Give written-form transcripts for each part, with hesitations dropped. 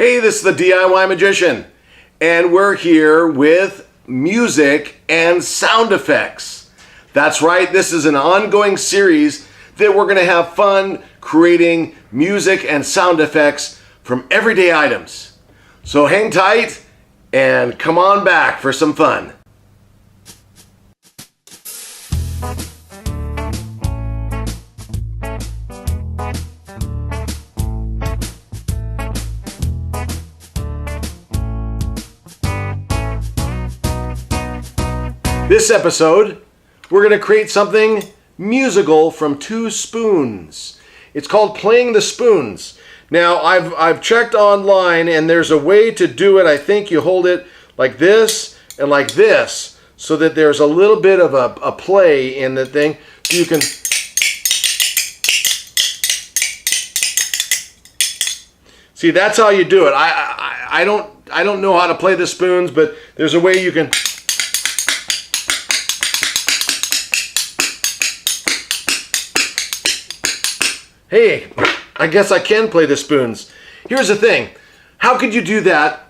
Hey, this is the DIY Magician, and we're here with music and sound effects. That's right, this is an ongoing series that we're going to have fun creating music and sound effects from everyday items. So hang tight and come on back for some fun. This episode, we're going to create something musical from two spoons. It's called Playing the Spoons. Now, I've checked online, and there's a way to do it. I think you hold it like this and like this, so that there's a little bit of a play in the thing. So you can... See, that's how you do it. I don't know how to play the spoons, but there's a way you can... Hey, I guess I can play the spoons. Here's the thing. How could you do that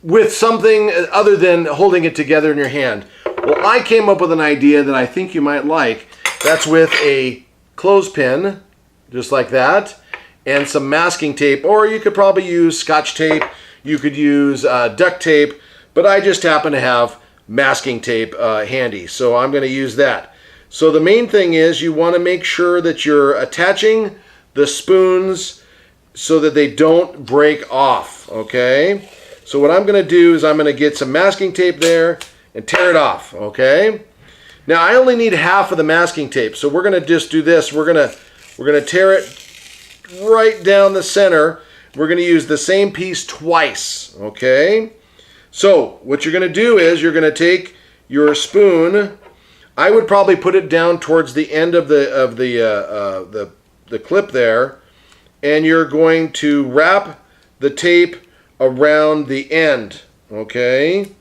with something other than holding it together in your hand? Well, I came up with an idea that I think you might like. That's with a clothespin, just like that, and some masking tape, or you could probably use Scotch tape. You could use duct tape, but I just happen to have masking tape handy, so I'm going to use that. So the main thing is you want to make sure that you're attaching the spoons so that they don't break off, okay? So what I'm going to do is I'm going to get some masking tape there and tear it off, okay? Now I only need half of the masking tape, so we're going to just do this. We're going to tear it right down the center. We're going to use the same piece twice, okay? So what you're going to do is you're going to take your spoon. I would probably put it down towards the end of the clip there, and you're going to wrap the tape around the end, okay?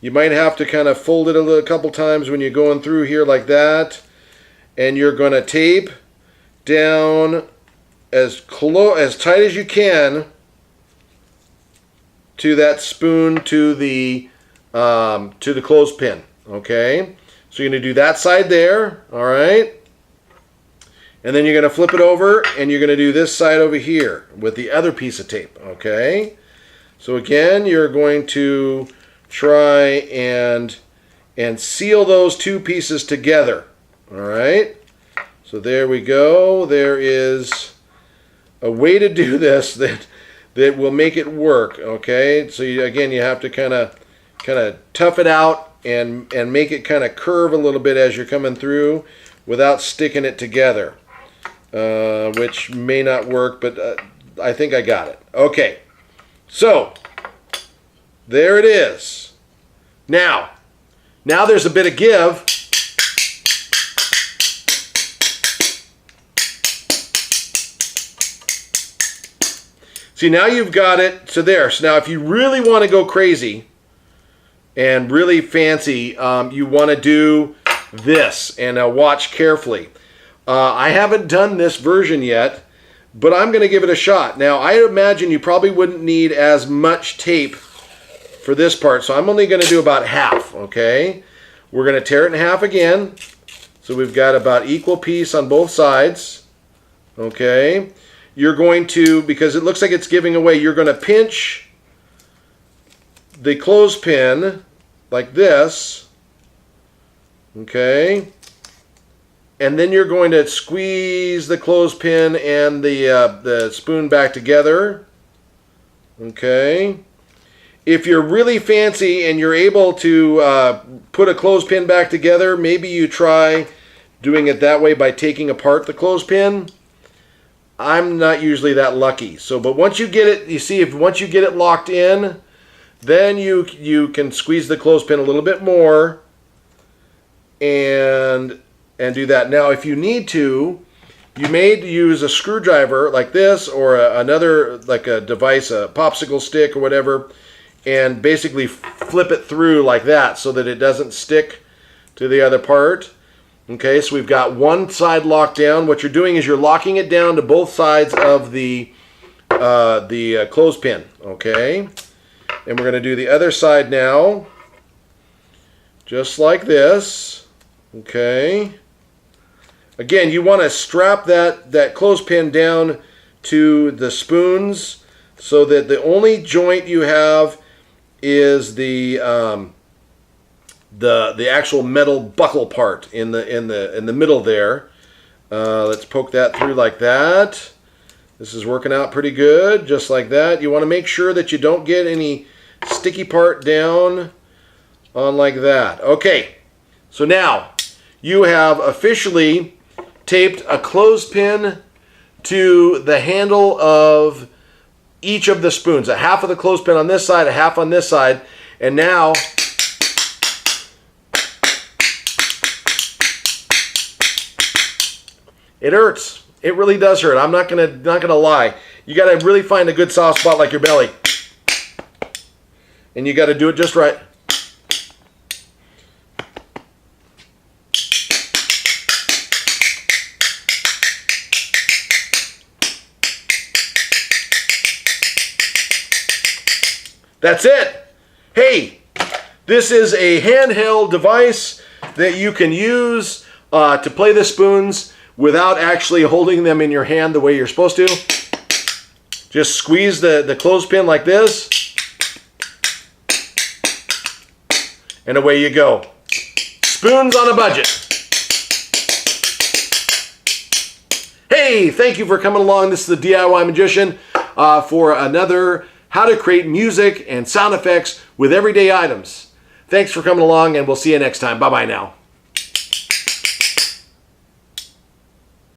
You might have to kind of fold it a couple times when you're going through here like that, and you're going to tape down as tight as you can to that spoon to the clothespin, okay? So you're going to do that side there, all right? And then you're going to flip it over, and you're going to do this side over here with the other piece of tape, okay? So again, you're going to try and seal those two pieces together, all right? So there we go. There is a way to do this that will make it work, okay? So again, you have to kind of tough it out and make it kind of curve a little bit as you're coming through without sticking it together. Which may not work, but I think I got it. Okay, so there it is. Now there's a bit of give. See, now you've got it to there. So now if you really want to go crazy and really fancy, you want to do this, and now watch carefully. I haven't done this version yet, but I'm going to give it a shot. Now, I imagine you probably wouldn't need as much tape for this part, so I'm only going to do about half, okay? We're going to tear it in half again, so we've got about equal piece on both sides, okay? You're going to, because it looks like it's giving away, you're going to pinch the clothespin like this, okay? And then you're going to squeeze the clothespin and the spoon back together. Okay. If you're really fancy and you're able to put a clothespin back together, maybe you try doing it that way by taking apart the clothespin. I'm not usually that lucky. So, but once you get it, you see, once you get it locked in, then you can squeeze the clothespin a little bit more and do that. Now, if you need to, you may use a screwdriver like this, or another, like a device, a popsicle stick or whatever, and basically flip it through like that so that it doesn't stick to the other part. Okay, so we've got one side locked down. What you're doing is you're locking it down to both sides of the the clothespin. Okay, and we're going to do the other side now, just like this. Okay. Again, you want to strap that clothespin down to the spoons so that the only joint you have is the actual metal buckle part in the middle there. Let's poke that through like that. This is working out pretty good, just like that. You want to make sure that you don't get any sticky part down on like that. Okay, so now you have officially taped a clothespin to the handle of each of the spoons. A half of the clothespin on this side, a half on this side, and now it hurts. It really does hurt. I'm not gonna lie. You gotta really find a good soft spot like your belly, and you gotta do it just right. That's it. Hey, this is a handheld device that you can use to play the spoons without actually holding them in your hand the way you're supposed to. Just squeeze the clothespin like this, and away you go. Spoons on a budget. Hey, thank you for coming along. This is the DIY Magician for another how to create music and sound effects with everyday items. Thanks for coming along, and we'll see you next time. Bye-bye now.